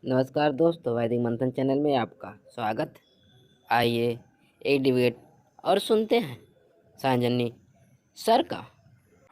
नमस्कार दोस्तों, वैदिक मंथन चैनल में आपका स्वागत। आइए एक डिबेट और सुनते हैं साजनी सर का।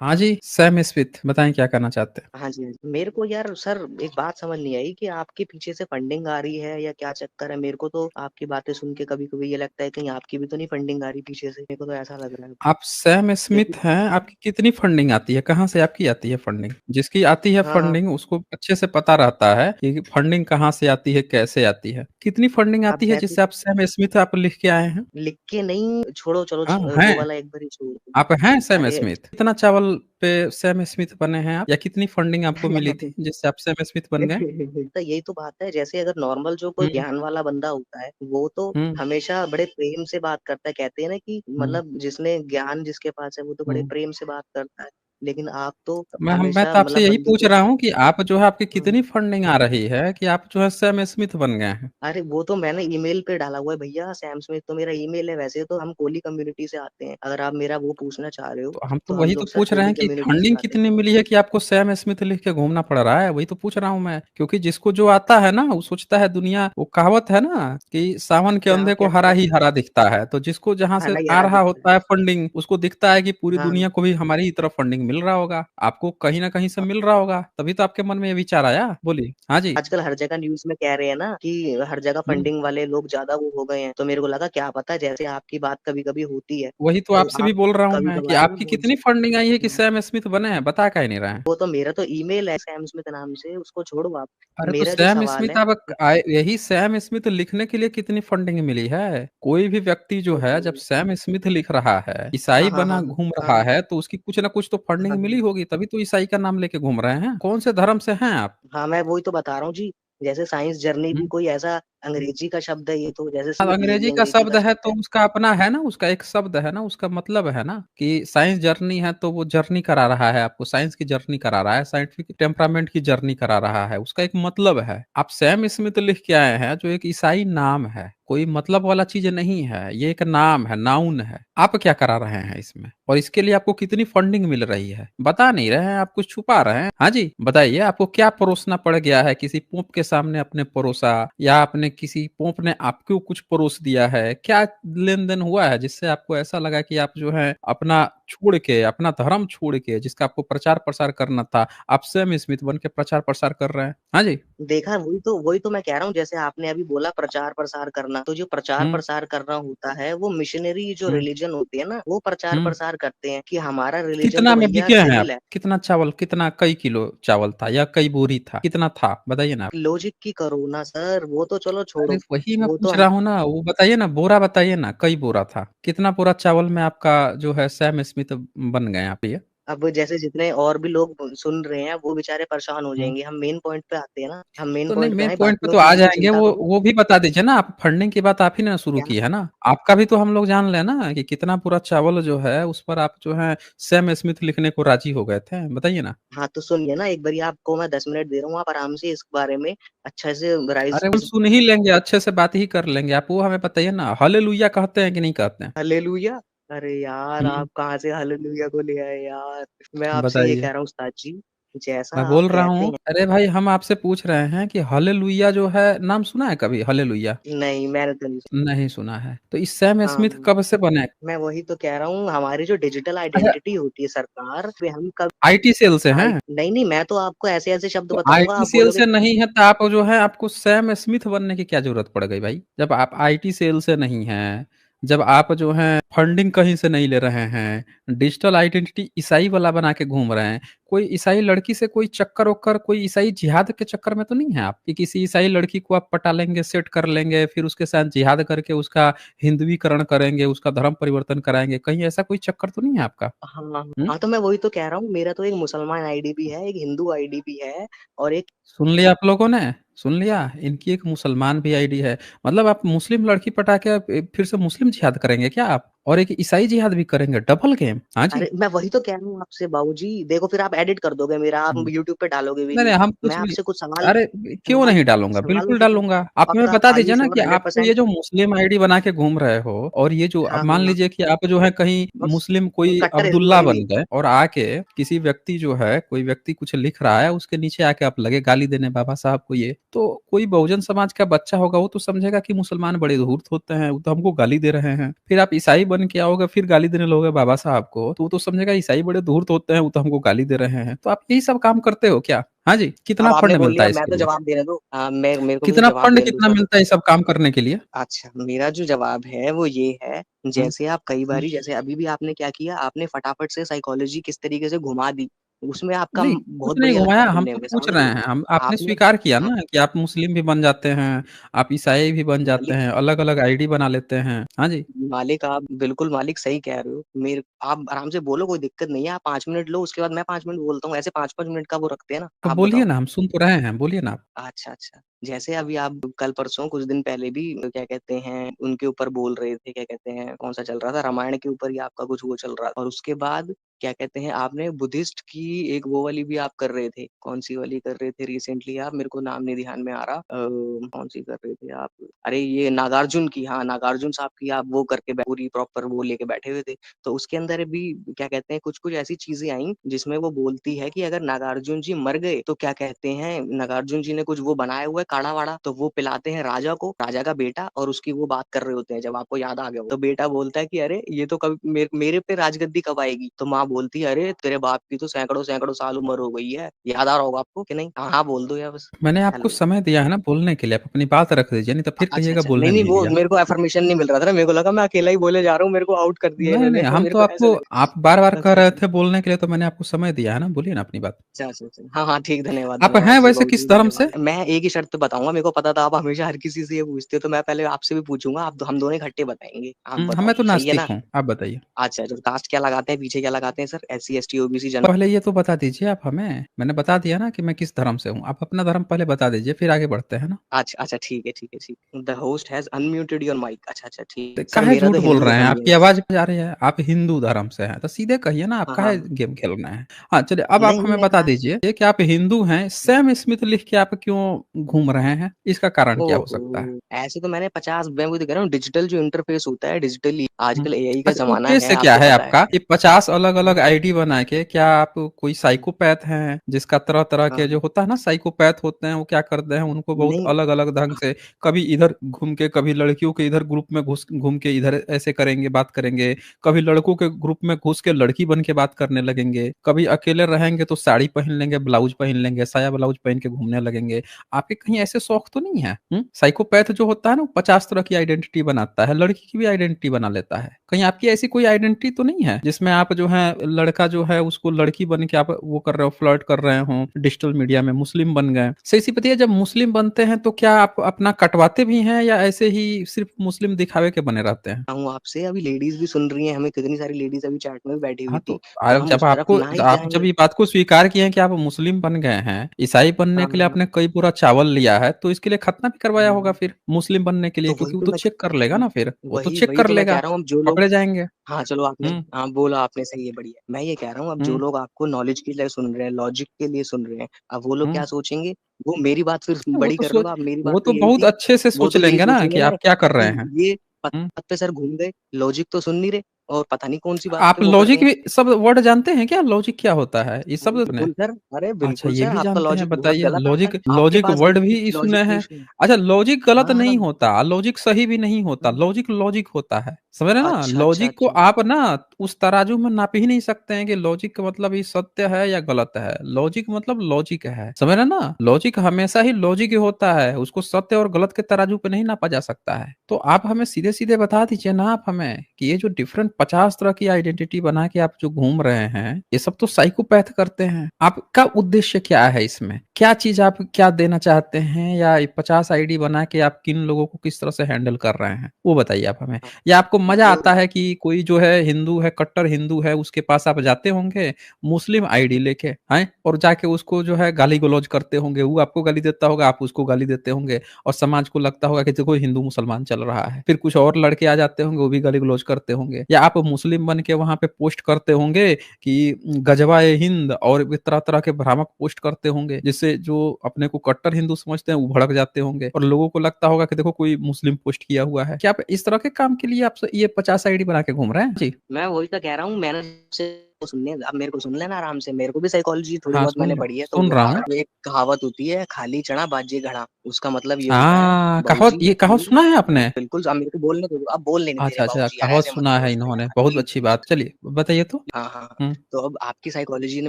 हाँ जी, सैम स्मिथ बताएं क्या करना चाहते हैं। हाँ जी, हाँ जी। मेरे को यार सर एक बात समझ नहीं आई कि आपके पीछे से फंडिंग आ रही है या क्या चक्कर है। मेरे को तो आपकी बातें सुन के कभी कभी ये लगता है कहीं आपकी भी तो नहीं फंडिंग आ रही पीछे से। मेरे को तो ऐसा लग रहा है आप सैम स्मिथ क्योंकि हैं, आपकी कितनी फंडिंग आती है, कहाँ से आपकी आती है फंडिंग? जिसकी आती है हाँ हाँ। फंडिंग उसको अच्छे से पता रहता है कि फंडिंग कहाँ से आती है, कैसे आती है। कितनी फंडिंग आप आती है जैसे जिससे आप सैम स्मिथ आप लिख के आए हैं? लिख के नहीं, छोड़ो चलो हाँ वो हैं, वाला एक बार ही छोड़ दो। आप हैं सैम अरे स्मिथ। कितना चावल पे सैम स्मिथ बने हैं आप, या कितनी फंडिंग आपको मिली थी जिससे आप सैम स्मिथ बन गए? तो यही तो बात है। जैसे अगर नॉर्मल जो कोई हम्म। ज्ञान वाला बंदा होता है वो तो हम्म। हमेशा बड़े प्रेम से बात करता है। कहते हैं ना कि हम्म। मतलब जिसने ज्ञान जिसके पास है वो तो बड़े हम्म। प्रेम से बात करता है। लेकिन आप तो मैं हमेशा तो आपसे मतलब यही बंदूक पूछ रहा हूँ कि आप जो है आपकी हम्म, कितनी फंडिंग आ रही है कि आप जो है सैम स्मिथ बन गए हैं। अरे वो तो मैंने ईमेल पे डाला हुआ है भैया। सैम स्मिथ तो मेरा ईमेल है। वैसे तो हम कोहली कम्युनिटी से आते हैं। अगर आप मेरा वो पूछना चाह रहे हो तो हम तो तो हम वही तो लोग सर पूछ रहे कोहली हैं कि कम्युनिटी से फंडिंग आते हैं। कितनी मिली है कि आपको सैम स्मिथ लिख के घूमना पड़ रहा है। वही तो पूछ रहा हूँ मैं, क्योंकि जिसको जो आता है ना वो सोचता है दुनिया, वो कहावत है ना कि सावन के क्या अंधे को क्या हरा क्या ही हरा दिखता है। तो जिसको जहां हाँ से ना आ यार रहा दिखता है। होता है फंडिंग, उसको दिखता है कि पूरी हाँ दुनिया को भी हमारी ही तरफ फंडिंग मिल रहा होगा। आपको कहीं ना कहीं से मिल रहा होगा, तभी तो आपके मन में ये विचार आया। बोलिए। हाँ जी। आजकल हर जगह न्यूज में कह रहे हैं ना कि हर जगह हम्म। फंडिंग वाले लोग ज्यादा वो हो गए हैं। तो मेरे को लगा क्या पता जैसे आपकी बात कभी कभी होती है वही तो तो आपसे भी आप बोल रहा हूँ कभी मैं कि कभार ना आपकी बोल कितनी सकते फंडिंग आई है कि हैं। सैम स्मिथ बने हैं, बता कहीं नहीं रहे हैं। वो तो मेरा तो ईमेल है सैम स्मिथ नाम से, उसको छोड़ो आप। अरे तो मेरा जो सैम सवाल स्मिथ है यही सैम स्मिथ लिखने के लिए कितनी फंडिंग मिली है? कोई भी व्यक्ति जो है जब सैम स्मिथ लिख रहा है, ईसाई हाँ हाँ बना हाँ घूम हाँ रहा है, तो उसकी कुछ ना कुछ तो हाँ फंडिंग मिली हाँ होगी, तभी तो ईसाई का नाम लेके घूम रहे हैं। कौन से धर्म से हैं आप? हाँ, मैं वही तो बता रहा हूँ जी। जैसे साइंस जर्नी भी हम्म? कोई ऐसा अंग्रेजी का शब्द है। ये तो जैसे अब स्मिथ ये भी अंग्रेजी का अंग्रेजी शब्द का है शब्द तो है। उसका अपना है ना, उसका एक शब्द है ना, उसका मतलब है ना कि साइंस जर्नी है तो वो जर्नी करा रहा है आपको, साइंस की जर्नी करा रहा है, साइंटिफिक टेम्परामेंट की जर्नी करा रहा है, उसका एक मतलब है। आप सैम स्मिथ लिख के आए हैं जो एक ईसाई नाम है, कोई मतलब वाला चीज नहीं है, ये एक नाम है, नाउन है। आप क्या करा रहे हैं इसमें, और इसके लिए आपको कितनी फंडिंग मिल रही है बता नहीं रहे हैं, आप कुछ छुपा रहे हैं। हाँ जी बताइए, आपको क्या परोसना पड़ गया है? किसी पोप के सामने अपने परोसा, या आपने किसी पोप ने आपको कुछ परोस दिया है? क्या लेन देन हुआ है जिससे आपको ऐसा लगा कि आप जो है अपना छोड़ के, अपना धर्म छोड़ के, जिसका आपको प्रचार प्रसार करना था, आप सैम स्मिथ बन के प्रचार प्रसार कर रहे हैं? हाँ जी। देखा, वही तो मैं कह रहा हूँ। जैसे आपने अभी बोला प्रचार प्रसार करना, तो जो प्रचार हम्म। प्रसार करना होता है वो मिशनरी जो हम्म। रिलीजन होती है ना, वो प्रचार हम्म। प्रसार करते हैं कि हमारा रिलीजन कितना तो में भैया बिके हैं आप? सिविल है। कितना चावल, कितना, कई किलो चावल था या कई बोरी था, कितना था बताइए ना। लॉजिक की करो ना सर, वो तो चलो अरे छोड़ो। वही मैं वो तो पूछ रहा हूँ ना, वो बताइए ना, बोरा बताइए ना, कई बोरा था, कितना बोरा चावल में आपका जो है सैम स्मिथ बन गए आप ये? अब जैसे जितने और भी लोग सुन रहे हैं वो बेचारे परेशान हो हम्म। जाएंगे। हम मेन पॉइंट पे आते हैं ना, हम मेन तो नहीं, पॉइंट पे मेन आए, पॉइंट पे बाकियों तो आ चीजों की जाएंगे, चिंता करो। वो भी बता दीजिए ना। आप फंडिंग की बात आप ही ने शुरू क्या? की है ना, आपका भी तो हम लोग जान लें ना कि कितना पूरा चावल जो है उस पर आप जो है सैम स्मिथ लिखने को राजी हो गए थे, बताइए ना। हाँ तो सुनिए ना, एक बार आपको मैं 10 मिनट दे रहा हूँ, आप आराम से इस बारे में अच्छे से राइज। अरे हम सुन ही लेंगे, अच्छे से बात ही कर लेंगे, आप वो हमें बताइए ना, हालेलुया कहते हैं कि नहीं कहते हैं? हालेलुया। अरे यार हम्म। आप कहाँ से हालेलुया को ले आए यार। मैं आपसे ये बताइए। कह रहा हूँ उस्ताद जी, जैसा मैं आप बोल रहा कहते हूँ, हैं। अरे भाई हम आपसे पूछ रहे हैं कि हालेलुया जो है, नाम सुना है कभी हालेलुया? नहीं, मैंने तो नहीं नहीं सुना है, तो इस सैम हाँ, स्मिथ कब से बने? मैं वही तो कह रहा हूँ। हमारी जो डिजिटल अच्छा, आइडेंटिटी होती है सरकार पे, हम कब आईटी सेल से हैं? आई नहीं नहीं, मैं तो आपको ऐसे ऐसे शब्द तो बताऊंगा, आईटी आप सेल बोलोगे से नहीं है तो आप जो है, आपको सैम स्मिथ बनने की क्या जरूरत पड़ गई भाई, जब आप आईटी सेल से नहीं हैं, जब आप जो है फंडिंग कहीं से नहीं ले रहे हैं, डिजिटल आइडेंटिटी ईसाई वाला बना के घूम रहे हैं। कोई ईसाई लड़की से कोई चक्कर ओक्कर, कोई ईसाई जिहाद के चक्कर में तो नहीं है आप कि किसी ईसाई लड़की को आप पटा लेंगे, सेट कर लेंगे, फिर उसके साथ जिहाद करके उसका हिंदुईकरण करेंगे, उसका धर्म परिवर्तन कराएंगे? कहीं ऐसा कोई चक्कर तो नहीं है आपका? हाँ हम्म? हाँ, तो मैं वही तो कह रहा हूँ। मेरा तो एक मुसलमान आईडी भी है, एक हिंदू आईडी भी है, और एक सुन लिया आप लोगों ने? सुन लिया, इनकी एक मुसलमान भी आईडी है। मतलब आप मुस्लिम लड़की पटा के फिर से मुस्लिम जिहाद करेंगे क्या आप? और एक ईसाई जिहाद भी करेंगे, डबल गेम। हाँ जी। अरे मैं वही तो कह रहा हूँ आपसे बाबूजी, देखो फिर आप एडिट कर दोगे मेरा, आप हम्म। यूट्यूब पे डालोगे नहीं, नहीं, वीडियो। हम मैं कुछ भी आपसे कुछ सवाल अरे क्यों सवाल नहीं डालूँगा? सवालों बिल्कुल के जवाब। डालूँगा। आप हमें पक्का? बता आर यू दीजिए ना श्योर कि आपको ये 100%? जो मुस्लिम आईडी बना के घूम रहे हो और ये जो अब हाँ मान हाँ, लीजिए कि आप जो है कहीं बस मुस्लिम वो कोई कट्टर हिंदू अब्दुल्ला बन बन गई। गए और आके किसी व्यक्ति जो है कोई व्यक्ति कुछ लिख रहा है, उसके नीचे आके आप लगे गाली देने बाबा साहब को ये, तो कोई बहुजन समाज का बच्चा होगा वो तो समझेगा कि मुसलमान बड़े धूर्त होते हैं, वो तो हमको गाली दे रहे हैं। फिर आप ईसाई बन के आओगे फिर गाली देने लगोगे बाबा साहब को, तो वो तो समझेगा ईसाई बड़े धूर्त होते हैं, वो तो हमको गाली दे रहे हैं। तो आप यही सब काम करते हो क्या? हाँ जी, कितना अब आपने फंड बोल मिलता लिया, है मैं इसके तो लिए? जवाब देने दो। मैं मेरे को भी तो कितना जवाब फंड देने दो कितना सर। मिलता है ये सब काम करने के लिए? अच्छा, मेरा जो जवाब है वो ये है, हुँ, जैसे आप कई हुँ। बारी, जैसे अभी भी आपने क्या किया, आपने फटाफट से साइकोलॉजी किस तरीके से घुमा दी, उसमें आपका नहीं, कुछ बहुत नहीं बढ़िया घुमाया, लगता है हम सुनने तो में, पूछ समझ रहे रहे हो? हैं, हम आपने आपने स्वीकार किया हाँ, ना कि आप मुस्लिम भी बन जाते हैं, आप ईसाई भी बन जाते मालिक हैं, अलग-अलग आईडी बना लेते हैं। हाँ जी, मालिक आप बिल्कुल मालिक सही कह रहे हो। मेरे आप आराम से बोलो, कोई दिक्कत नहीं है। आप 5 मिनट लो, उसके बाद मैं 5 मिनट बोलता हूँ। ऐसे 5-5 मिनट का वो रखते हैं ना। तो आप बोलिए बताओ। ना, हम सुन तो रहे हैं, बोलिए ना आप। अच्छा, अच्छा। जैसे अभी आप कल परसों कुछ दिन पहले भी क्या कहते हैं, उनके ऊपर बोल रहे थे, क्या कहते हैं, कौन-सा चल रहा था, रामायण के ऊपर ही आपका कुछ वो चल रहा था, और उसके बाद क्या कहते हैं, आपने बुद्धिस्ट की एक वो वाली भी आप कर रहे थे। कौन-सी वाली कर रहे थे रिसेंटली आप? मेरे को नाम नहीं ध्यान में आ रहा। कौन-सी कर रहे थे आप? अरे ये नागार्जुन की, हाँ, नागार्जुन साहब की आप वो करके पूरी प्रॉपर वो लेके बैठे हुए थे। तो उसके अंदर भी क्या कहते हैं, कुछ-कुछ ऐसी चीज़ें आईं जिसमें वो बोलती है कि अगर नागार्जुन जी मर गए तो क्या कहते हैं, नागार्जुन जी ने कुछ वो बनाया हुआ है काढ़ा-वाढ़ा, तो वो पिलाते हैं राजा को, राजा का बेटा, और उसकी वो बात कर रहे होते हैं, जब आपको याद आ गया हो। तो बेटा बोलता है कि अरे ये तो कभी मेरे पे राजगद्दी कब आएगी? तो माँ बोलती है अरे तेरे बाप की तो सैकड़ों-सैकड़ों साल उम्र हो गई है। याद आ रहा होगा आपको कि नहीं? हाँ, हाँ बोल दो या बस मैंने आपको हेलो। समय दिया है ना बोलने के लिए, आप अपनी बात रख दीजिए, नहीं तो फिर अच्छा, कहिएगा अच्छा। नहीं, बोलने नहीं, नहीं वो दिया। मेरे को अफ़र्मेशन नहीं मिल रहा था ना, मेरे को लगा मैं अकेला ही बोले जा रहा हूँ, मेरे को आउट कर दिया नहीं, इन्होंने। नहीं, हम मेरे तो को ऐसा आपको लगा। आप बार-बार कह अच्छा, रहे अच्छा। थे बोलने के लिए तो मैंने आपको समय दिया है ना, बोलिए ना अपनी बात। अच्छा, अच्छा, अच्छा। हाँ, हाँ, ठीक, धन्यवाद, आप धन्यवाद। हैं सही वैसे बाबू किस जी, धर्म से? धन्यवाद। मैं एक ही शर्त पे बताऊँगा, मेरे को पता था आप हमेशा हर किसी से ये पूछते हो, तो मैं पहले आपसे भी पूछूँगा, आप हम दोनों इकट्ठे बताएँगे। आप बताओ, मैं तो सही है नास्तिक ना? हूँ, आप बताइए। अच्छा, अच्छा, तो कास्ट क्या लगाते हैं, पीछे क्या लगाते हैं sir? SC, ST, OBC, general? पहले ये तो बता दीजिए आप हमें, मैंने बता दिया ना कि मैं किस धर्म से हूँ, आप अपना धर्म पहले बता दीजिए फिर आगे बढ़ते हैं ना। अच्छा, अच्छा, ठीक है, ठीक है, ठीक है। The host has unmuted your mic. अच्छा, अच्छा, ठीक तो है। सर काहे मेरा झूठ तो बोल हिंदू रहे हैं? धर्म ही है आपकी बस। आवाज़ जा रही है, आप हिंदू धर्म से हैं, तो सीधे कहिए ना आप हाँ, काहे हाँ। गेम खेल रहे हैं? हाँ, चलिए अब आप नहीं, हमें मैं बता आज दीजिए ये कि आप हिंदू हैं, सैम स्मिथ लिख के आप क्यों घूम रहे हैं? इसका कारण क्या हो सकता है? ओहो! ऐसे तो मैंने 50 मैं वही तो कह रहा हूँ, डिजिटल जो इंटरफ़ेस होता है डिजिटली, हुँ। आजकल एआई का अच्छा, ज़माना है, उद्देश्य क्या आपको है पता है। आपका? ये 50 अलग-अलग हाँ, आईडी बना के क्या आप कोई साइकोपैथ हैं, जिसका तरह-तरह के हाँ। जो होता है ना साइकोपैथ होते हैं, वो क्या करते हैं, उनको बहुत नहीं, अलग-अलग ढंग से कभी इधर घूम के, कभी लड़कियों के इधर ग्रुप में घुस घूम के इधर ऐसे करेंगे, बात करेंगे, कभी लड़कों के ग्रुप में घुस के लड़की बन के बात करने लगेंगे, कभी अकेले रहेंगे तो साड़ी पहन लेंगे, ब्लाउज़ पहन लेंगे, साया ब्लाउज़ पहन के घूमने लगेंगे। आपके कहीं ऐसे शौक तो नहीं है? साइकोपैथ जो होता है ना, वो 50 तरह की आइडेंटिटी बनाता है, लड़की की भी आइडेंटिटी बना लेता है। कहीं आपकी ऐसी कोई आइडेंटिटी तो नहीं है, जिसमें आप जो है लड़का जो है उसको लड़की बन के आप वो कर रहे हो, फ्लर्ट कर रहे हो, डिजिटल मीडिया में मुस्लिम बन गए। सही सी बताइए जब मुस्लिम बनते हैं तो क्या आप अपना कटवाते भी हैं या ऐसे ही सिर्फ मुस्लिम दिखावे के बने रहते हैं? हूँ आपसे, अभी लेडीज़ भी सुन रही हैं, हमें कितनी सारी लेडीज़ अभी चैट में भी बैठी हुई हाँ, थी, तो तो हम उस तरफ ना ही आप जब जाएँगे। ये बात को स्वीकार किए हैं कि आप मुस्लिम बन गए हैं, ईसाई बनने हाँ, के लिए हाँ, आपने कई पूरा चावल लिया है, तो इसके लिए खतना भी करवाया होगा हाँ। फिर, मुस्लिम बनने के लिए तो वही क्योंकि वो तो तो मैं चेक कर लेगा ना फिर, वो तो वही चेक वही कर तो मैं कह लेगा, रहा हूँ, अब जो लोग पकड़े जाएँगे। हाँ, चलो आपने हुँ, हाँ, बोला आपने सही है, बढ़िया। मैं ये कह रहा हूँ, अब जो हुँ, लोग आपको नॉलेज के लिए सुन रहे हैं, लॉजिक के लिए सुन रहे हैं, अब वो लोग हुँ। क्या सोचेंगे? वो मेरी बात फिर वो बड़ी तो कर लो सोच आप, मेरी बात वो तो तो यही बहुत थी, अच्छे से वो सोच तो यही लेंगे ना सोचेंगे कि ना आप क्या कर रहे हैं। कि ये हुँ। पत्ते पे सर घूम गए, लॉजिक तो सुन नहीं रहे और पता नहीं कौन-सी बात पे आप वो कर रहे लॉजिक हैं। भी सब वर्ड जानते हैं क्या? लॉजिक क्या होता है? ये हाँ, शब्द सुने? बिल्कुल सर, अरे अच्छा, बिल्कुल ये सर, भी आपका जानते हैं, लॉजिक बहुत बताइए। गलत आता है। लॉजिक आपके लॉजिक पास वर्ड बेसिक भी सुने लॉजिक के हैं। इश्यू हैं। अच्छा, लॉजिक गलत हाँ, नहीं हाँ। होता, लॉजिक सही भी नहीं होता, हुँ। लॉजिक लॉजिक होता है। समझ रहे हैं ना? अच्छा, अच्छा, लॉजिक को अच्छा। आप ना उस तराजू में नाप ही नहीं सकते हैं कि लॉजिक का मतलब ये सत्य है या गलत है। लॉजिक मतलब लॉजिक है। समझ रहे हैं ना? लॉजिक हमेशा ही लॉजिक ही होता है, उसको सत्य और गलत के तराजू पे नहीं नापा जा सकता है। तो आप हमें सीधे-सीधे बता दीजिए ना आप हमें कि ये जो डिफरेंट 50 तरह की आइडेंटिटी बना के आप जो घूम रहे हैं, ये सब तो साइकोपैथ करते हैं। आपका उद्देश्य क्या है इसमें? क्या चीज़ आप क्या देना चाहते हैं या ये 50 आईडी बना के आप किन लोगों को किस तरह से हैंडल कर रहे हैं? वो बताइए आप हमें। हाँ, या आपको मजा आता है कि कोई जो है हिंदू है, कट्टर हिंदू है, उसके पास आप जाते होंगे मुस्लिम आईडी लेके, हैं, और जाके उसको जो है गाली गलौज करते होंगे, वो आपको गाली देता होगा, आप उसको गाली देते होंगे, और समाज को लगता होगा कि देखो हिंदू मुसलमान चल रहा है। फिर कुछ और लड़के आ जाते होंगे, वो भी गाली गलौज करते होंगे, या आप मुस्लिम बन के वहां पे पोस्ट करते होंगे कि गजवा ए हिंद, और भी तरह तरह के भ्रामक पोस्ट करते होंगे, जिससे जो अपने को कट्टर हिंदू समझते हैं वो भड़क जाते होंगे, और लोगों को लगता होगा कि देखो कोई मुस्लिम पोस्ट किया हुआ है। क्या आप इस तरह के काम के लिए आप ये 50 आईडी बना के घूम रहे हैं जी? मैं वही तो कह रहा हूँ, मैंने से सुनने, अब मेरे को सुन लेना आराम से, मेरे को भी साइकोलॉजी थोड़ी हाँ, बहुत मैंने पढ़ी है, तो सुन रहा हूँ। एक कहावत होती है, खाली चना बाजे घड़ा। उसका मतलब ये होता है हाँ, कहावत, बाबूजी ये कहावत कि सुना है आपने? बिल्कुल, अब मेरे को बोलने दो, अब बोल लेने दे रहे अच्छा अच्छा, बाबूजी यार, कहावत ऐसे मत सुना करो है यार, इन्होंने, बहुत प्लीज। अच्छी बात। चलिए बताइए तो। हाँ हाँ हाँ। हम्म तो अब आपकी साइकोलॉजी ने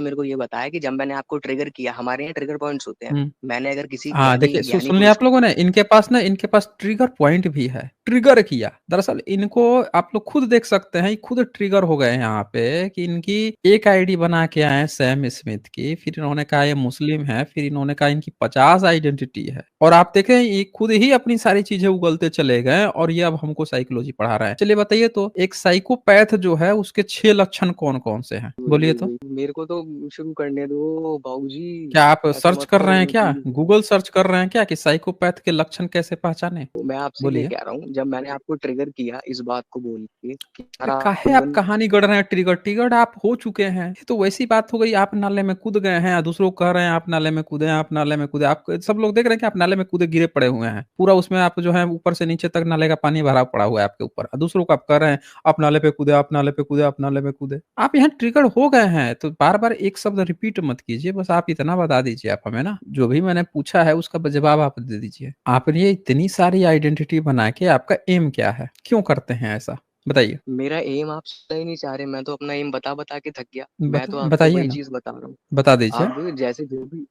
मेरे को ये बताया कि जब मैंने आपको ट्रिगर किया, हमारे यहाँ ट्रिगर पॉइंट्स होते हैं, हम्म मैंने अगर किसी हाँ, ज्ञानी देखिए ज्ञानी सुन लिया पुरुष आप लोगों ने, इनके पास ट्रिगर पॉइंट भी है, ट्रिगर किया दरअसल इनको। आप लोग खुद देख सकते हैं, ये खुद ट्रिगर हो गए हैं यहाँ पे, कि इनकी एक आईडी बना के आए हैं सैम स्मिथ की, फिर इन्होंने कहा ये मुस्लिम है, फिर इन्होंने कहा इनकी 50 आइडेंटिटी है, और आप देखें ये खुद ही अपनी सारी चीजें उगलते चले गए, और ये अब हमको साइकोलॉजी पढ़ा रहे हैं। चलिए बताइए तो, एक साइकोपैथ जो है उसके 6 लक्षण कौन कौन से हैं, वही बोलिए वही तो। वही मेरे को तो शुरू करने दो बाबूजी, क्या आप ऐसे सर्च मत कर रहे करो हैं, ना क्या प्लीज। गूगल सर्च कर रहे हैं क्या, कि साइकोपैथ के लक्षण कैसे पहचाने? तो मैं आपसे ये बोलिए। कह रहा हूँ, जब मैंने आपको ट्रिगर किया इस बात को बोल के कि अरे हमारा काहे आप जीवन, कहानी गढ़ रहे हैं, ट्रिगर ट्रिगर आप हो चुके हैं, ये तो वैसी बात हो गई, आप नाले में कूद गए हैं, दूसरों को कह रहे हैं आप नाले में कूदे, आप नाले में कूदे, आप सब लोग देख रहे हैं कि आप नाले में कूदे गिरे पड़े हुए हैं, पूरा उसमें आप जो है ऊपर से नीचे तक नाले का पानी भरा पड़ा हुआ है आपके ऊपर, और दूसरों को आप कह रहे हैं आप नाले पे कूदे, आप नाले पे कूदे, आप नाले में कूदे। आप यहाँ ट्रिगर हो गए हैं, तो बार बार एक शब्द रिपीट मत कीजिए, बस आप इतना बता दीजिए, आप हमें ना जो भी मैंने पूछा है उसका जवाब आप दे दीजिए। आपने ये इतनी सारी आइडेंटिटी बना के आपका एम क्या है, क्यों करते हैं ऐसा, बताइए। मेरा एम आप सुनना ही नहीं चाह रहे, मैं तो अपना एम बता बता के थक गया, मैं तो आपको बताइए वही ना, चीज बता रहा हूँ। बता दीजिए। अब जैसे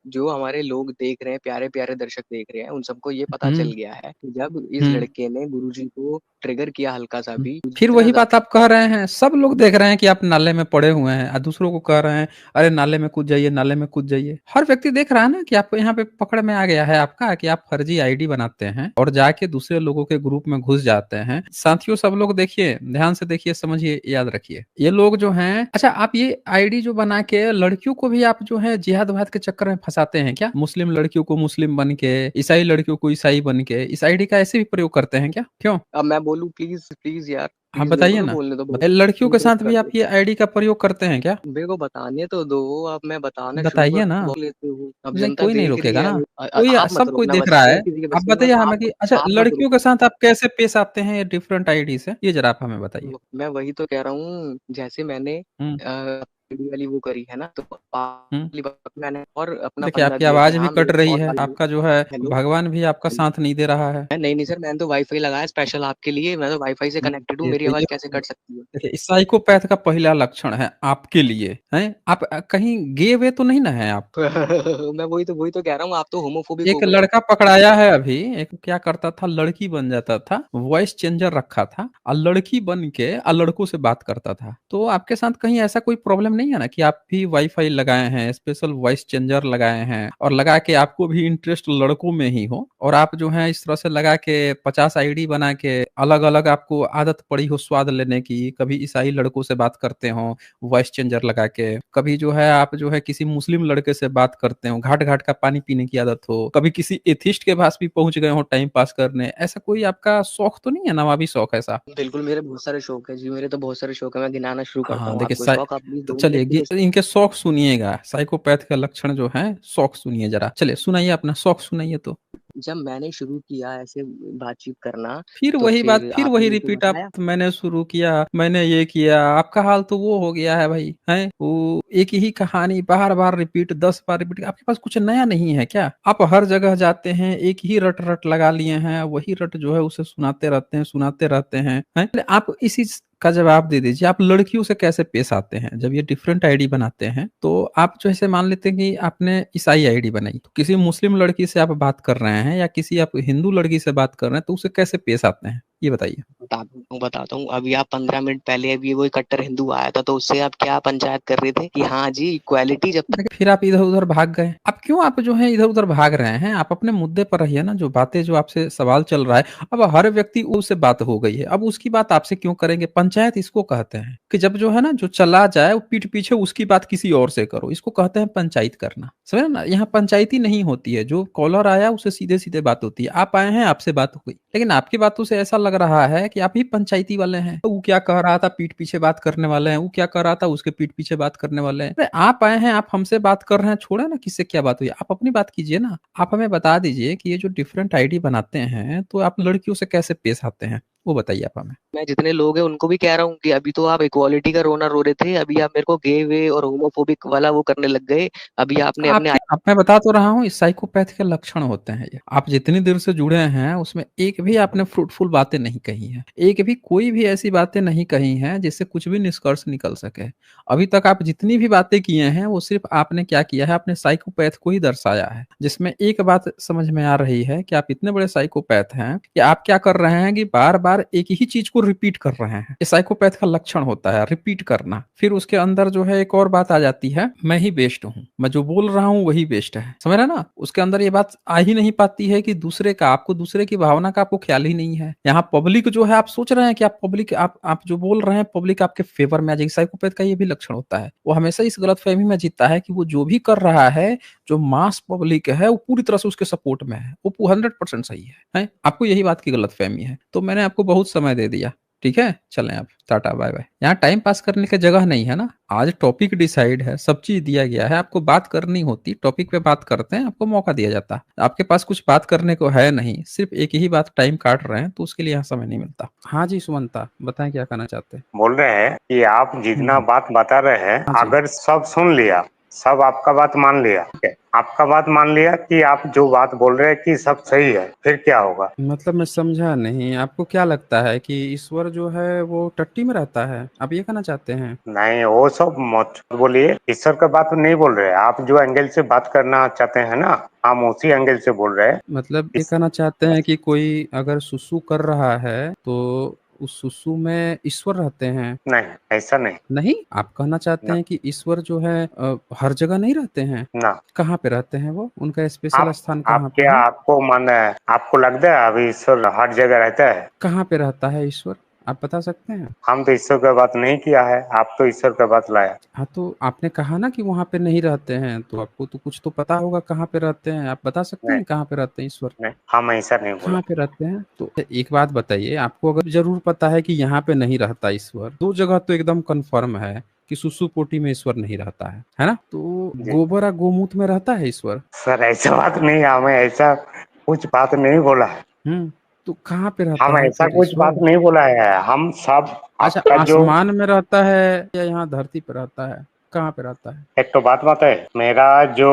जो हमारे लोग देख रहे हैं, प्यारे प्यारे दर्शक देख रहे हैं, उन सबको ये पता चल हम्म गया है कि जब इस हम्म लड़के ने गुरुजी को ट्रिगर किया हल्का सा भी, फिर इतना वही बात ज्यादा। आप कह रहे हैं, सब लोग देख रहे हैं कि आप नाले में पड़े हुए हैं, और दूसरों को कह रहे हैं अरे नाले में कूद जाइए, नाले में कूद जाइए। हर व्यक्ति देख रहा है ना कि आपको यहाँ पे पकड़ में आ गया है आपका, कि आप फर्जी आईडी बनाते हैं और जाके दूसरे लोगों के ग्रुप में घुस जाते हैं। साथियों सब लोग देखिए, ध्यान से देखिए, समझिए, याद रखिए, ये लोग जो हैं, अच्छा आप ये आईडी जो बना के लड़कियों को भी आप जो है जिहाद वाद के चक्कर में फंसाते हैं क्या? मुस्लिम लड़कियों को मुस्लिम बन के, ईसाई लड़कियों को ईसाई बन के इस आईडी का ऐसे भी प्रयोग करते हैं क्या, क्यों? अब मैं बोलूं, प्लीज प्लीज यार, हाँ प्लीज मेरे को बताइए तो ना, बोलने दो, बहुत बताइए, लड़कियों के इंटरप्ट साथ भी कर आप दो, ये आईडी का प्रयोग करते हैं क्या? मेरे को बताने तो दो। अब मैं बताना शुरू बताइए कर ना। बोल लेते हो, अब नहीं, जनता कोई नहीं देख रही रोकेगा है। ना, कोई, आप मत सब कोई रोकना देख बस, रहा अगर है। किसी के बस आप की बात, बताइए हमें कि अच्छा आप मत लड़कियों के रोको। साथ आप कैसे पेश आते हैं ये डिफरेंट आईडी से, ये जरा आप हमें बताइए। मैं वही तो कह रहा हूँ, जैसे मैंने हम्म ID वाली वो करी है ना, तो हम्म वाली बात मैंने और अपना देखिए फंडा आपकी दिया कि आवाज भी हाँ कट मेरे रही और है, वाले लोग। आपका जो है हेलो भगवान भी आपका हेलो, साथ नहीं दे रहा है। नहीं नहीं सर, मैंने तो वाईफाई लगाया स्पेशल आपके लिए, मैं तो वाईफाई से कनेक्टेड हूँ, ये मेरी तो आवाज ये कैसे कट सकती है? देखिए, इस साइकोपैथ का पहला लक्षण है आपके लिए, हैं आप कहीं गे वे तो नहीं ना है आप? मैं वही तो कह रहा हूँ, आप तो होमोफोबिक हो एक गए। लड़का पकड़ाया है अभी, एक क्या करता था, लड़की बन जाता था, वॉइस चेंजर रखा था, और लड़की बन के और लड़कों से बात करता था। तो आपके साथ कहीं ऐसा कोई प्रॉब्लम नहीं है ना, कि आप भी वाईफाई लगाए हैं, स्पेशल वॉइस चेंजर लगाए हैं, और लगा के आपको भी इंटरेस्ट लड़कों में ही हो, और आप जो है इस तरह से लगा के 50 आईडी बना के अलग अलग आपको आदत पड़ी हो स्वाद लेने की, कभी ईसाई लड़कों से बात करते हो वॉइस चेंजर लगा के, कभी जो है आप जो है किसी मुस्लिम लड़के से बात करते हो, घाट घाट का पानी पीने की आदत हो, कभी किसी एथिस्ट के पास भी पहुंच गए हो टाइम पास करने, ऐसा कोई आपका शौक तो नहीं है, नवाबी शौक ऐसा? बिल्कुल, मेरे बहुत सारे शौक है जी, मेरे तो बहुत सारे शौक है, मैं गिनाना शुरू करता हाँ हूँ देखिए, आपको शौक, आप प्लीज तो 2 मिनट चलिए के लिए। इनके शौक सुनिएगा, साइकोपैथ का लक्षण जो है, शौक सुनिए जरा, चलिए सुनाइए अपना शौक सुनाइए तो। जब मैंने शुरू किया ऐसे बातचीत करना, फिर तो वही बात, फिर फिर आपने वही मेरे को रिपीट, आप बताया। मैंने शुरू किया, मैंने ये किया, आपका हाल तो वो हो गया है भाई, है वो एक ही कहानी बार बार रिपीट, 10 बार रिपीट, आपके पास कुछ नया नहीं है क्या? आप हर जगह जाते हैं, एक ही रट रट लगा लिए हैं, वही रट जो है उसे सुनाते रहते हैं, सुनाते रहते हैं। आप इसी का जवाब दे दीजिए, आप लड़कियों से कैसे पेश आते हैं जब ये डिफरेंट आईडी बनाते हैं? तो आप जो ऐसे मान लेते हैं कि आपने ईसाई आईडी बनाई, तो किसी मुस्लिम लड़की से आप बात कर रहे हैं, या किसी आप हिंदू लड़की से बात कर रहे हैं, तो उसे कैसे पेश आते हैं, ये बताइए। बताता हूँ। अभी आप 15 मिनट पहले अभी वो कट्टर हिंदू आया था, तो उससे आप क्या पंचायत कर रहे थे कि हाँ जी इक्वालिटी जब तक। फिर आप इधर उधर भाग गए। अब क्यों आप जो है इधर उधर भाग रहे हैं? आप अपने मुद्दे पर रहिए ना। जो बातें, जो आपसे सवाल चल रहा है, अब हर व्यक्ति उससे बात हो गई है, अब उसकी बात आपसे क्यों करेंगे? पंचायत इसको कहते हैं कि जब जो है ना जो चला जाए वो पीठ पीछे उसकी बात किसी और से करो, इसको कहते हैं पंचायत करना। समझ ना? यहाँ पंचायती नहीं होती है। जो कॉलर आया उससे सीधे सीधे बात होती है। आप आए हैं, आपसे बात हो गई, लेकिन आपकी बातों से ऐसा लग रहा है कि आप ही पंचायती वाले हैं। तो वो क्या कह रहा था पीठ पीछे बात करने वाले हैं, वो क्या कह रहा था उसके पीठ पीछे बात करने वाले हैं। अरे आप आए हैं, आप हमसे बात कर रहे हैं, छोड़े ना किससे क्या बात हुई। आप अपनी बात कीजिए ना। आप हमें बता दीजिए कि ये जो डिफरेंट आईडी बनाते हैं तो आप लड़कियों से कैसे पेश आते हैं, वो बताइए आप हमें। मैं जितने लोग हैं उनको भी कह रहा हूँ कि अभी तो आप इक्वालिटी का रोना रो रहे थे, अभी आप मेरे को गे वे और होमोफोबिक वाला वो करने लग गए। अभी आपने अपने आपके अब मैं बता तो रहा हूँ, इस साइकोपैथ के लक्षण होते हैं ये। आप जितनी देर से जुड़े हैं उसमें एक भी आपने फ्रूटफुल बातें नहीं कही हैं, एक भी कोई भी ऐसी बातें नहीं कही हैं जिससे कुछ भी निष्कर्ष निकल सके। अभी तक आप जितनी भी बातें किए हैं वो सिर्फ आपने क्या किया है, आपने साइकोपैथ को ही दर्शाया है। जिसमें एक बात समझ में आ रही है कि आप इतने बड़े साइकोपैथ हैं कि आप क्या कर रहे हैं कि बार बार एक ही चीज को रिपीट कर रहे हैं। ये साइकोपैथ का लक्षण होता है, रिपीट करना। फिर उसके अंदर जो है एक और बात आ जाती है, मैं ही बेस्ट हूँ, मैं जो बोल रहा हूँ वही बेस्ट है। समझ रहे ना? उसके अंदर ये बात आ ही नहीं पाती है कि दूसरे का, आपको दूसरे की भावना का आपको ख्याल ही नहीं है। यहाँ पब्लिक जो है, आप सोच रहे हैं कि आप पब्लिक, आप जो बोल रहे हैं पब्लिक आपके फेवर में आ जाएगी। साइकोपैथ का ये भी लक्षण होता है, वो हमेशा इस गलतफहमी में जीता है कि वो जो भी कर रहा है, जो मास पब्लिक है वो पूरी तरह से उसके सपोर्ट में है, वो 100% सही है? आपको यही बात की गलतफहमी है। तो मैंने आपको बहुत समय दे दिया, ठीक है? चलें आप, टाटा बाय बाय। यहाँ टाइम पास करने की जगह नहीं है ना। आज टॉपिक डिसाइड है, सब चीज दिया गया है, आपको बात करनी होती, टॉपिक पे बात करते हैं, आपको मौका दिया जाता। आपके पास कुछ बात करने को है नहीं, सिर्फ एक ही बात टाइम काट रहे हैं, तो उसके लिए यहाँ समय नहीं मिलता। हाँ जी सुमंता, बताएं क्या कहना चाहते हैं। बोल रहे हैं कि आप जितना हम्म। बात बता रहे हैं, हाँ जी। अगर सब सुन लिया, सब आपका बात मान लिया, ठीक है, आपका बात मान लिया कि आप जो बात बोल रहे हैं कि सब सही है, फिर क्या होगा? मतलब मैं समझा नहीं, आपको क्या लगता है कि ईश्वर जो है वो टट्टी में रहता है, आप ये कहना चाहते हैं? नहीं, वो सब मत बोलिए, ईश्वर का बात नहीं बोल रहे। आप जो एंगल से बात करना चाहते हैं ना, हम उसी एंगल से बोल रहे हैं। मतलब ये इस कहना चाहते हैं कि कोई अगर सुसु कर रहा है तो उस सुसु में ईश्वर रहते हैं? नहीं, ऐसा नहीं। नहीं, आप कहना चाहते ना, हैं कि ईश्वर जो है हर जगह नहीं रहते हैं? ना। कहाँ पे रहते हैं वो, उनका स्पेशल स्थान आप कहाँ पे क्या, है? आपको मन है, आपको लगता है अभी ईश्वर हर जगह रहता है? कहाँ पे रहता है ईश्वर, आप बता सकते हैं? हम तो ईश्वर का बात नहीं किया है, आप तो ईश्वर का बात लाया। हाँ तो आपने कहा ना कि वहां पे नहीं रहते हैं, तो आपको तो कुछ तो पता होगा कहाँ पे रहते हैं। आप बता सकते नहीं, हैं कहाँ पे रहते हैं ईश्वर? नहीं, हम ऐसा नहीं बोला। कहाँ पे रहते हैं? तो एक बात बताइए, आपको अगर जरूर पता है कि यहाँ पे नहीं रहता ईश्वर, दो जगह तो एकदम कंफर्म है कि सुसुपोटी में ईश्वर नहीं रहता है ना? तो जी गोबर और गोमूत्र में रहता है ईश्वर? सर, ऐसा बात नहीं, हमें ऐसा कुछ बात नहीं बोला है। तो कहाँ पे रहता हम है ऐसा फिर कुछ बात ईश्वर? नहीं बोला है। हम सब अच्छा, आपका जो, आसमान में रहता है या यहाँ धरती पे रहता है, कहाँ पे रहता है? एक तो बात है मेरा जो,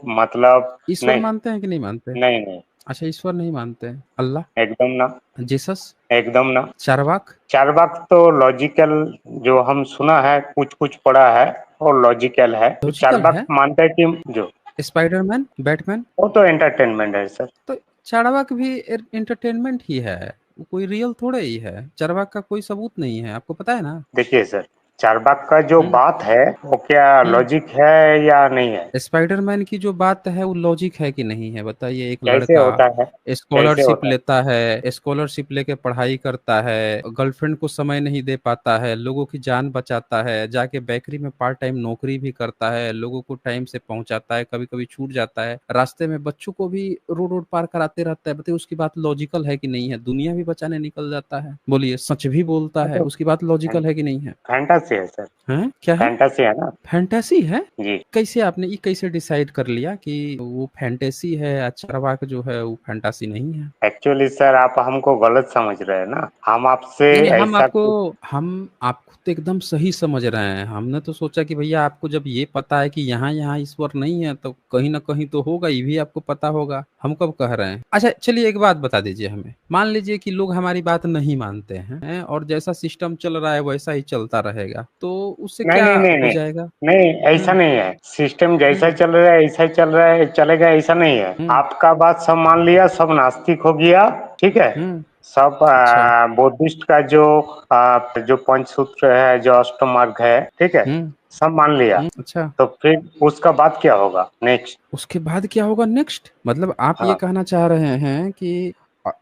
मतलब, ईश्वर नहीं, मानते हैं कि नहीं मानते? नहीं, नहीं, अच्छा, ईश्वर नहीं मानते हैं। अल्लाह, एकदम ना, जीसस, एकदम ना। चारवाक, चार वक्त तो लॉजिकल, जो हम सुना है, कुछ कुछ पढ़ा है, और लॉजिकल है, तो चार लॉजिकल वक्त है, मानता है कि जो, स्पाइडरमैन, बैटमैन। वो तो एंटरटेनमेंट है सर। तो चारवाक भी एंटरटेनमेंट ही है, वो कोई रियल थोड़े ही है। चारवाक का कोई सबूत नहीं है, आपको पता है ना? देखिए सर, चारबाग का जो हम्म। बात है वो क्या हम्म। लॉजिक है या नहीं है? स्पाइडरमैन की जो बात है वो लॉजिक है कि नहीं है, बताइए। एक कैसे लड़का होता है? कैसे स्कॉलरशिप होता है? लेता है, स्कॉलरशिप लेके पढ़ाई करता है, गर्लफ्रेंड को समय नहीं दे पाता है, लोगों की जान बचाता है, जाके बेकरी में पार्ट टाइम नौकरी भी करता है, लोगों को टाइम से पहुंचाता है, कभी कभी छूट जाता है, रास्ते में बच्चों को भी रोड रोड पार कराते रहता है। बताइए उसकी बात लॉजिकल है कि नहीं है? दुनिया भी बचाने निकल जाता है, बोलिए, सच भी बोलता है, तो उसकी बात लॉजिकल है कि नहीं है? फैंटासी है सर। हैं, क्या है? फैंटासी है ना। फैंटेसी है? जी। कैसे आपने ये कैसे डिसाइड कर लिया कि वो फैंटेसी है, चारवाक जो है वो फैंटासी नहीं है? एक्चुअली सर, आप हमको गलत समझ रहे हैं ना, हम आपसे नहीं नहीं, ऐसा कुछ। हम आपको तो एकदम सही समझ रहे हैं। हमने तो सोचा कि भैया आपको जब ये पता है कि यहाँ यहाँ ईश्वर नहीं है तो कहीं ना कहीं तो होगा, ये भी आपको पता होगा। हम कब कह रहे हैं? अच्छा चलिए, एक बात बता दीजिए हमें। मान लीजिए कि लोग हमारी बात नहीं मानते हैं और जैसा सिस्टम चल रहा है वैसा ही चलता रहेगा, तो उससे नहीं, क्या नहीं, नहीं, हो नहीं, जाएगा? नहीं, ऐसा हम्म। नहीं है। सिस्टम जैसा हम्म। चल रहा है ऐसा ही चल रहा है, चलेगा, ऐसा नहीं है। हम्म। आपका बात सब मान लिया, सब नास्तिक हो गया, ठीक है। हम्म। सब अच्छा। बुद्धिस्ट का जो पंचसूत्र है, जो अष्टमार्ग है, ठीक है, हम्म। सब मान लिया। अच्छा, तो फिर उसका बाद क्या होगा नेक्स्ट? उसके बाद क्या होगा नेक्स्ट? मतलब आप ये हाँ कहना चाह रहे हैं कि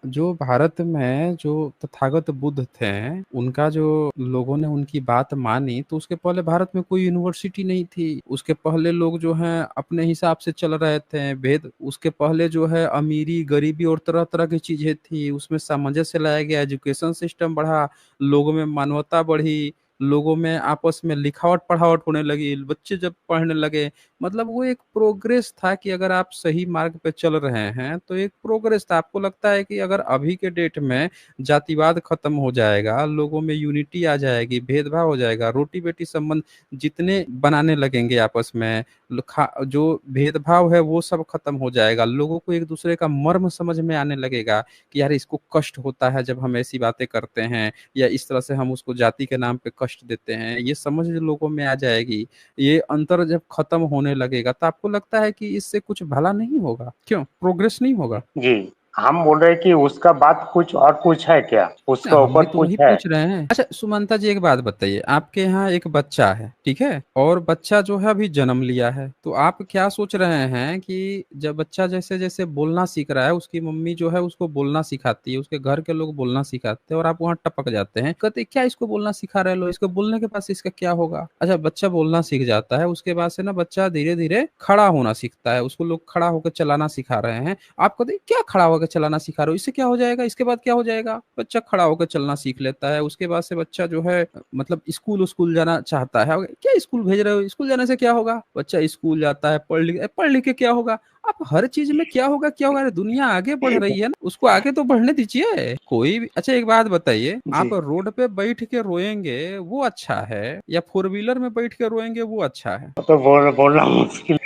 जो भारत में जो तथागत बुद्ध थे, उनका जो लोगों ने उनकी बात मानी, तो उसके पहले भारत में कोई यूनिवर्सिटी नहीं थी। उसके पहले लोग जो हैं अपने हिसाब से चल रहे थे, भेद उसके पहले जो है अमीरी गरीबी और तरह तरह की चीजें थी, उसमें सामंजस्य लाया गया, एजुकेशन सिस्टम बढ़ा, लोगों में मानवता बढ़ी, लोगों में आपस में लिखावट पढ़ावट होने लगी, बच्चे जब पढ़ने लगे, मतलब वो एक प्रोग्रेस था कि अगर आप सही मार्ग पे चल रहे हैं तो एक प्रोग्रेस था। आपको लगता है कि अगर अभी के डेट में जातिवाद खत्म हो जाएगा, लोगों में यूनिटी आ जाएगी, भेदभाव हो जाएगा, रोटी बेटी संबंध जितने बनाने लगेंगे आपस में, जो भेदभाव है वो सब खत्म हो जाएगा, लोगों को एक दूसरे का मर्म समझ में आने लगेगा कि यार इसको कष्ट होता है जब हम ऐसी बातें करते हैं, या इस तरह से हम उसको जाति के नाम पे कष्ट देते हैं, ये समझ लोगों में आ जाएगी, ये अंतर जब खत्म होने लगेगा, तो आपको लगता है कि इससे कुछ भला नहीं होगा? क्यों प्रोग्रेस नहीं होगा? जी, हम बोल रहे हैं कि उसका बाद कुछ है क्या, ना, उसका हम ऊपर भी तो कुछ वही है? पूछ रहे हैं। अच्छा सुमंता जी, एक बात बताइए, आपके यहाँ एक बच्चा है, ठीक है, और बच्चा जो है अभी जन्म लिया है, तो आप क्या सोच रहे हैं कि जब बच्चा जैसे जैसे बोलना सीख रहा है, उसकी मम्मी जो है उसको बोलना सिखाती है, उसके घर के लोग बोलना सिखाते हैं, और आप वहाँ टपक जाते हैं, कहते क्या इसको बोलना सिखा रहे लो, इसको बोलने के पास इसका क्या होगा? अच्छा, बच्चा बोलना सीख जाता है, उसके बाद से ना बच्चा धीरे धीरे खड़ा होना सीखता है, उसको लोग खड़ा होकर चलाना सिखा रहे हैं, आप कहते क्या खड़ा होकर चलाना सिखा रहे हो, इससे क्या हो जाएगा, इसके बाद क्या हो जाएगा? बच्चा खड़ा होकर चलना सीख लेता है, उसके बाद से बच्चा जो है मतलब स्कूल स्कूल जाना चाहता है, क्या स्कूल भेज रहे हो, स्कूल जाने से क्या होगा? बच्चा स्कूल जाता है, पढ़ लिख के क्या होगा? आप हर चीज में क्या होगा क्या होगा, अरे दुनिया आगे बढ़ रही है ना, उसको आगे तो बढ़ने दीजिए कोई भी। अच्छा एक बात बताइए, जी, आप रोड पे बैठ के रोएंगे वो अच्छा है, या फोर व्हीलर में बैठ के रोएंगे वो अच्छा तो बोलना मुश्किल।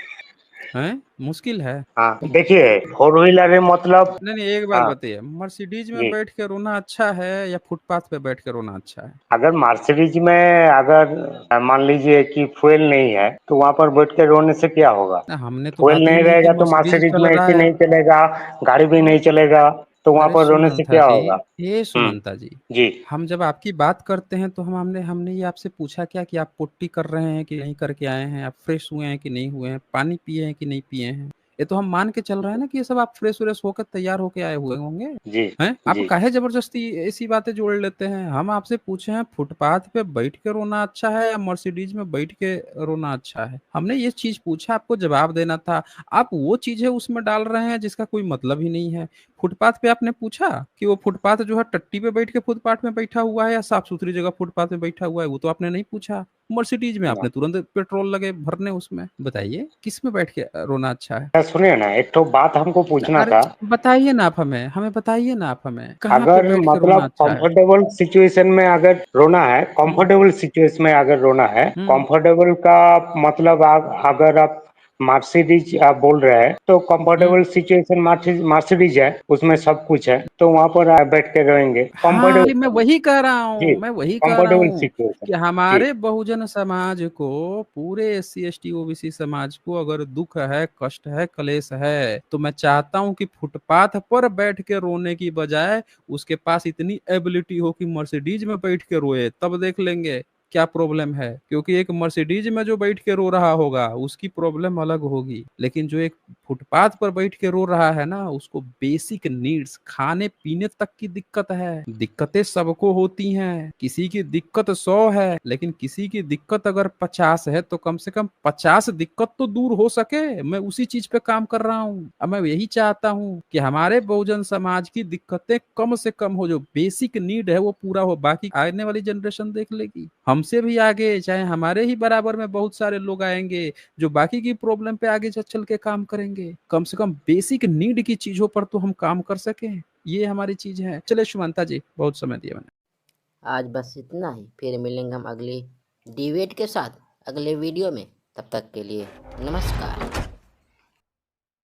है? मुश्किल है। हाँ देखिए, फोर व्हीलर है मतलब। नहीं नहीं, एक बात हाँ बताइए, मर्सिडीज में जी, बैठ के रोना अच्छा है या फुटपाथ पे बैठ के रोना अच्छा है? अगर मर्सिडीज में अगर मान लीजिए कि फ्यूल नहीं है, तो वहां पर बैठ के रोने से क्या होगा? ना, हमने तो फ्यूल बात ही नहीं नहीं की रहेगा तो मर्सिडीज मर्सिडीज चल में रहा एसी है। नहीं चलेगा, गाड़ी भी नहीं चलेगा, तो वहां अरे पर रोने से सुमंता क्या जी, होगा? ये हम्म। सुमंता जी, जी, हम जब आपकी बात करते हैं तो हम हमने हमने ये आपसे पूछा क्या कि आप पुट्टी कर रहे हैं कि नहीं करके आए हैं, आप फ्रेश हुए हैं कि नहीं हुए हैं, पानी पिए हैं कि नहीं पिए हैं? ये तो हम मान के चल रहे हैं ना कि ये सब आप फ्रेश व्रेश होकर तैयार होके आए हुए होंगे। जी, हैं, आप जी, काहे जबरदस्ती ऐसी बातें जोड़ लेते हैं? हम आपसे पूछे हैं फुटपाथ पे बैठ के रोना अच्छा है या मर्सिडीज में बैठ के रोना अच्छा है? हमने ये चीज पूछा, आपको जवाब देना था। आप वो चीजें उसमें डाल रहे हैं जिसका कोई मतलब ही नहीं है। फुटपाथ पे आपने पूछा कि वो फुटपाथ जो है टट्टी पे बैठ के फुटपाथ में बैठा हुआ है या साफ सुथरी जगह फुटपाथ में बैठा हुआ है, वो तो आपने नहीं पूछा। मर्सिडीज में हाँ। आपने तुरंत पेट्रोल लगे भरने उसमें। बताइए किस में बैठ के रोना अच्छा है? सुनिए ना, एक तो बात हमको पूछना अरे था। बताइए ना आप हमें, बताइए ना आप हमें, कहाँ पे अगर बैठ के रोना मतलब अच्छा है? कंफर्टेबल सिचुएशन में अगर रोना है, हम्म। कंफर्टेबल सिचुएशन में अगर रोना है, हम्म। कंफर्टेबल का मतलब अगर आप मर्सिडीज आप बोल रहे हैं, तो हम्म। कंफर्टेबल सिचुएशन मर्सिडीज है, उसमें सब कुछ है, तो वहां पर आप बैठ के रोएंगे हाँ, मैं कंफर्टेबल। वही कह रहा जी, हूँ, मैं वही कह रहा कंफर्टेबल हूँ सिचुएशन। कि जी, हमारे बहुजन समाज को, पूरे एससी एसटी ओबीसी समाज को अगर दुख है, कष्ट है, क्लेश है, तो मैं चाहता हूँ कि फुटपाथ पर बैठ के रोने की बजाय उसके पास इतनी एबिलिटी हो कि मर्सिडीज में बैठ के रोए, तब देख लेंगे क्या प्रॉब्लम है। क्योंकि एक मर्सिडीज में जो बैठ के रो रहा होगा उसकी प्रॉब्लम अलग होगी, लेकिन जो एक फुटपाथ पर बैठ के रो रहा है ना, उसको बेसिक नीड्स, खाने पीने तक की दिक्कत है। दिक्कतें सबको होती हैं, किसी की दिक्कत 100 है, लेकिन किसी की दिक्कत अगर 50 है तो कम से कम 50 दिक्कत तो दूर हो सके। मैं उसी चीज पे काम कर रहा हूँ। अब मैं यही चाहता हूँ कि हमारे बहुजन समाज की दिक्कतें कम से कम हो, जो बेसिक नीड है वो पूरा हो, बाकी आने वाली जनरेशन देख लेगी। हमसे भी आगे चाहे हमारे ही बराबर में बहुत सारे लोग आएंगे जो बाकी की प्रॉब्लम पे आगे चल के काम करेंगे। कम से कम बेसिक नीड की चीजों पर तो हम काम कर सकें, ये हमारी चीज है। चले सुमंता जी, बहुत समय दिया मैंने। आज बस इतना ही, फिर मिलेंगे हम अगली डिबेट के साथ अगले वीडियो में। तब तक के लिए नमस्कार।